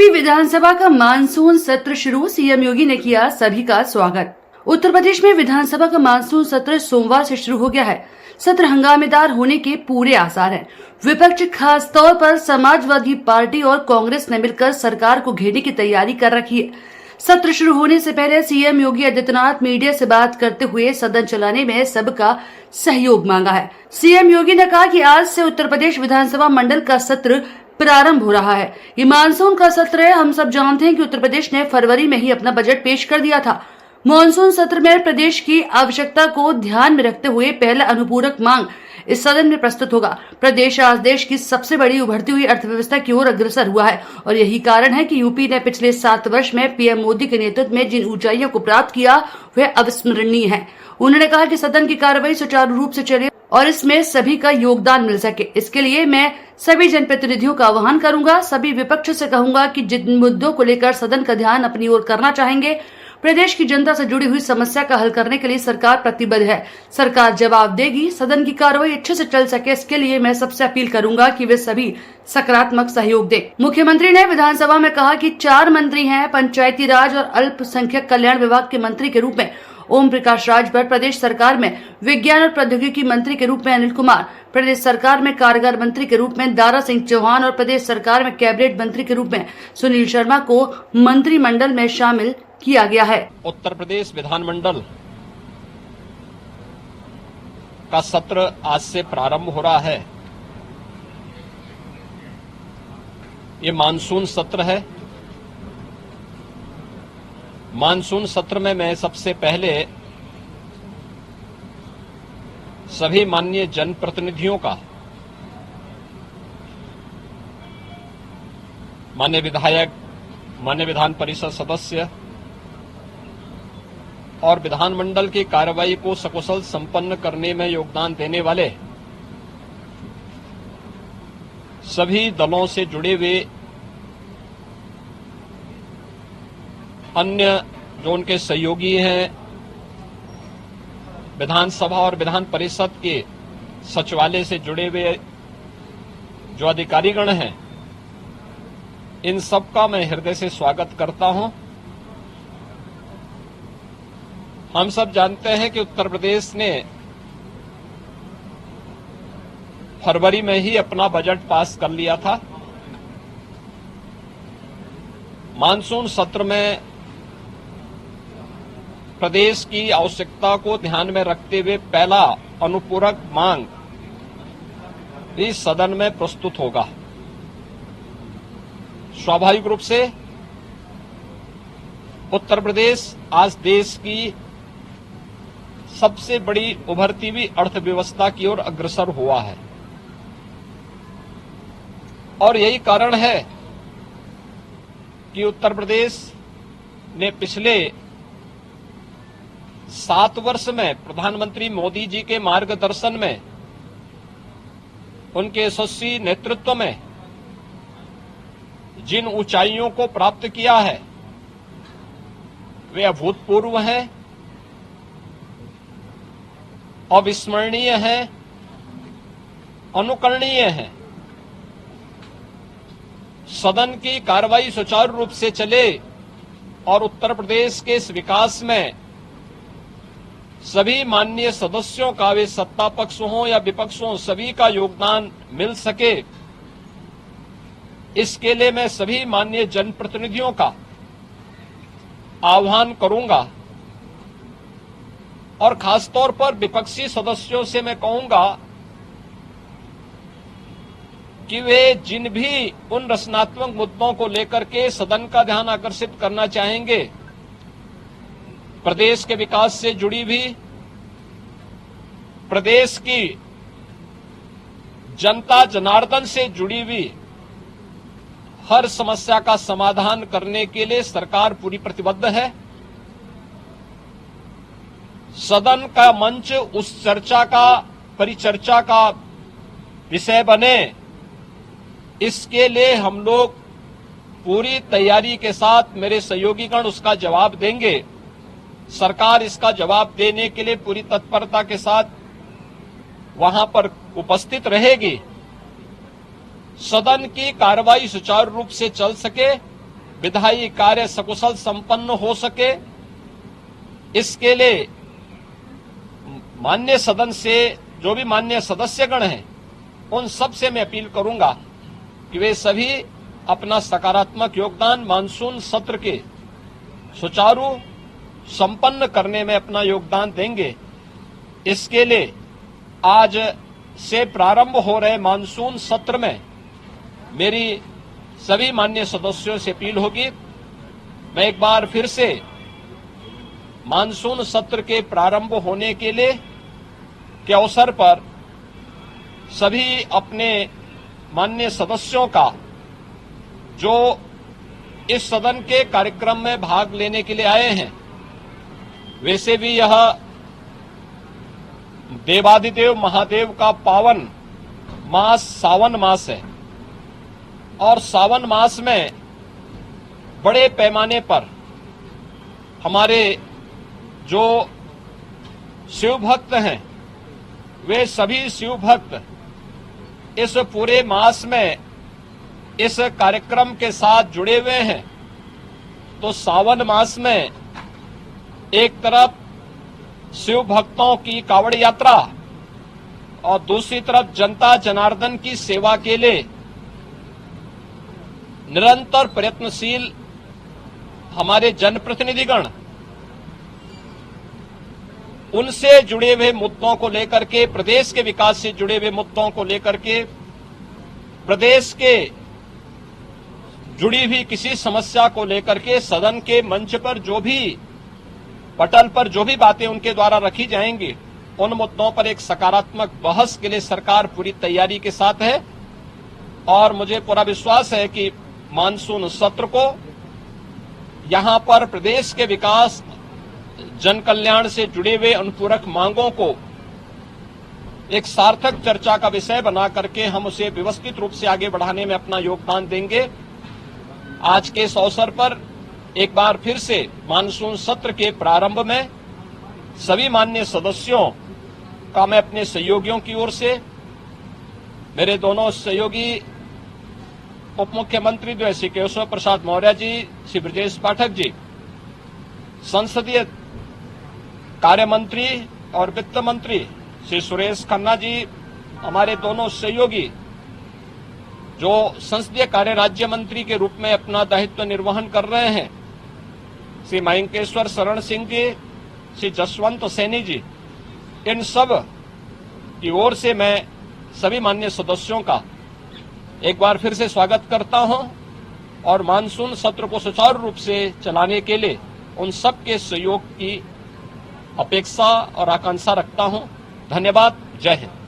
UP विधानसभा का monsoon सत्र शुरू, सीएम योगी ने किया सभी का स्वागत। उत्तर प्रदेश में विधानसभा का मानसून सत्र सोमवार से शुरू हो गया है। सत्र हंगामेदार होने के पूरे आसार हैं। विपक्ष खासतौर पर समाजवादी पार्टी और कांग्रेस ने मिलकर सरकार को घेरने की तैयारी कर रखी है। सत्र शुरू होने से पहले सीएम योगी आदित्यनाथ मीडिया से बात करते हुए सदन चलाने में सबका सहयोग मांगा है। सीएम योगी ने कहा कि आज से उत्तर प्रदेश विधानसभा मंडल का सत्र प्रारंभ हो रहा है। ये मानसून का सत्र है। हम सब जानते हैं कि उत्तर प्रदेश ने फरवरी में ही अपना बजट पेश कर दिया था। मानसून सत्र में प्रदेश की आवश्यकता को ध्यान में रखते हुए पहला अनुपूरक मांग इस सदन में प्रस्तुत होगा। प्रदेश आज देश की सबसे बड़ी उभरती हुई अर्थव्यवस्था की ओर अग्रसर हुआ है और यही कारण है कि यूपी ने पिछले 7 वर्ष में पीएम मोदी के नेतृत्व में जिन ऊंचाइयों को प्राप्त किया वह अविस्मरणीय है। उन्होंने कहा कि सदन की कार्रवाई सुचारू रूप से चले और इसमें सभी का योगदान मिल सके। इसके लिए मैं सभी जनप्रतिनिधियों का आह्वान करूंगा। सभी विपक्ष से कहूंगा कि जिन मुद्दों को लेकर सदन का ध्यान अपनी ओर करना चाहेंगे, प्रदेश की जनता से जुड़ी हुई समस्या का हल करने के लिए सरकार प्रतिबद्ध है। सरकार जवाब देगी। सदन की कार्रवाई अच्छे से चल सके, इसके लिए मैं सबसे अपील करूंगा कि वे सभी सकारात्मक सहयोग दें। मुख्यमंत्री ने विधानसभा में कहा कि 4 मंत्री हैं। पंचायती राज और अल्पसंख्यक कल्याण विभाग के मंत्री के रूप में ओम प्रकाश राजभर, प्रदेश सरकार में विज्ञान और प्रौद्योगिकी मंत्री के रूप में अनिल कुमार, प्रदेश सरकार में कारागार मंत्री के रूप में दारा सिंह चौहान और प्रदेश सरकार में कैबिनेट मंत्री के रूप में सुनील शर्मा को मंत्रिमंडल में शामिल किया गया है। उत्तर प्रदेश विधानमंडल का सत्र आज से प्रारंभ हो रहा है। ये मानसून सत्र है। मानसून सत्र में मैं सबसे पहले सभी माननीय जनप्रतिनिधियों का, माननीय विधायक, माननीय विधान परिषद सदस्य और विधानमंडल की कार्रवाई को सकुशल संपन्न करने में योगदान देने वाले सभी दलों से जुड़े हुए अन्य जो उनके सहयोगी हैं, विधानसभा और विधान परिषद के सचिवालय से जुड़े हुए जो अधिकारीगण हैं, इन सब का मैं हृदय से स्वागत करता हूं। हम सब जानते हैं कि उत्तर प्रदेश ने फरवरी में ही अपना बजट पास कर लिया था। मानसून सत्र में प्रदेश की आवश्यकता को ध्यान में रखते हुए पहला अनुपूरक मांग इस सदन में प्रस्तुत होगा। स्वाभाविक रूप से उत्तर प्रदेश आज देश की सबसे बड़ी उभरती हुई अर्थव्यवस्था की ओर अग्रसर हुआ है और यही कारण है कि उत्तर प्रदेश ने पिछले 7 वर्ष में प्रधानमंत्री मोदी जी के मार्गदर्शन में, उनके यशस्वी नेतृत्व में जिन ऊंचाइयों को प्राप्त किया है वे अभूतपूर्व हैं, अविस्मरणीय हैं, अनुकरणीय हैं। सदन की कार्रवाई सुचारू रूप से चले और उत्तर प्रदेश के इस विकास में सभी माननीय सदस्यों का, वे सत्ता पक्ष हो या विपक्ष हो, सभी का योगदान मिल सके, इसके लिए मैं सभी माननीय जनप्रतिनिधियों का आह्वान करूंगा और खासतौर पर विपक्षी सदस्यों से मैं कहूंगा कि वे जिन भी उन रचनात्मक मुद्दों को लेकर के सदन का ध्यान आकर्षित करना चाहेंगे, प्रदेश के विकास से जुड़ी हुई, प्रदेश की जनता जनार्दन से जुड़ी हुई हर समस्या का समाधान करने के लिए सरकार पूरी प्रतिबद्ध है। सदन का मंच उस चर्चा का, परिचर्चा का विषय बने, इसके लिए हम लोग पूरी तैयारी के साथ, मेरे सहयोगीगण उसका जवाब देंगे। सरकार इसका जवाब देने के लिए पूरी तत्परता के साथ वहां पर उपस्थित रहेगी। सदन की कार्रवाई सुचारू रूप से चल सके, विधायी कार्य सकुशल संपन्न हो सके, इसके लिए माननीय सदन से जो भी माननीय सदस्यगण हैं उन सब से मैं अपील करूंगा कि वे सभी अपना सकारात्मक योगदान मानसून सत्र के सुचारू संपन्न करने में अपना योगदान देंगे। इसके लिए आज से प्रारंभ हो रहे मानसून सत्र में मेरी सभी माननीय सदस्यों से अपील होगी। मैं एक बार फिर से मानसून सत्र के प्रारंभ होने के लिए के अवसर पर सभी अपने माननीय सदस्यों का जो इस सदन के कार्यक्रम में भाग लेने के लिए आए हैं, वैसे भी यह देवादिदेव महादेव का पावन मास सावन मास है और सावन मास में बड़े पैमाने पर हमारे जो शिव भक्त हैं वे सभी शिव भक्त इस पूरे मास में इस कार्यक्रम के साथ जुड़े हुए हैं। तो सावन मास में एक तरफ शिव भक्तों की कावड़ यात्रा और दूसरी तरफ जनता जनार्दन की सेवा के लिए निरंतर प्रयत्नशील हमारे जनप्रतिनिधिगण उनसे जुड़े हुए मुद्दों को लेकर के, प्रदेश के विकास से जुड़े हुए मुद्दों को लेकर के, प्रदेश के जुड़ी हुई किसी समस्या को लेकर के सदन के मंच पर जो भी पटल पर जो भी बातें उनके द्वारा रखी जाएंगी उन मुद्दों पर एक सकारात्मक बहस के लिए सरकार पूरी तैयारी के साथ है। और मुझे पूरा विश्वास है कि मानसून सत्र को यहां पर प्रदेश के विकास, जन कल्याण से जुड़े हुए अनुपूरक मांगों को एक सार्थक चर्चा का विषय बना करके हम उसे व्यवस्थित रूप से आगे बढ़ाने में अपना योगदान देंगे। आज के इस अवसर पर एक बार फिर से मानसून सत्र के प्रारंभ में सभी माननीय सदस्यों का मैं अपने सहयोगियों की ओर से, मेरे दोनों सहयोगी उप मुख्यमंत्री जो है श्री केशव प्रसाद मौर्य जी, श्री ब्रजेश पाठक जी, संसदीय कार्य मंत्री और वित्त मंत्री श्री सुरेश खन्ना जी, हमारे दोनों सहयोगी जो संसदीय कार्य राज्य मंत्री के रूप में अपना दायित्व निर्वहन कर रहे हैं, श्री मयंकेश्वर शरण सिंह जी, श्री जसवंत सैनी जी, इन सब की ओर से मैं सभी माननीय सदस्यों का एक बार फिर से स्वागत करता हूं और मानसून सत्र को सुचारू रूप से चलाने के लिए उन सब के सहयोग की अपेक्षा और आकांक्षा रखता हूं। धन्यवाद। जय हिंद।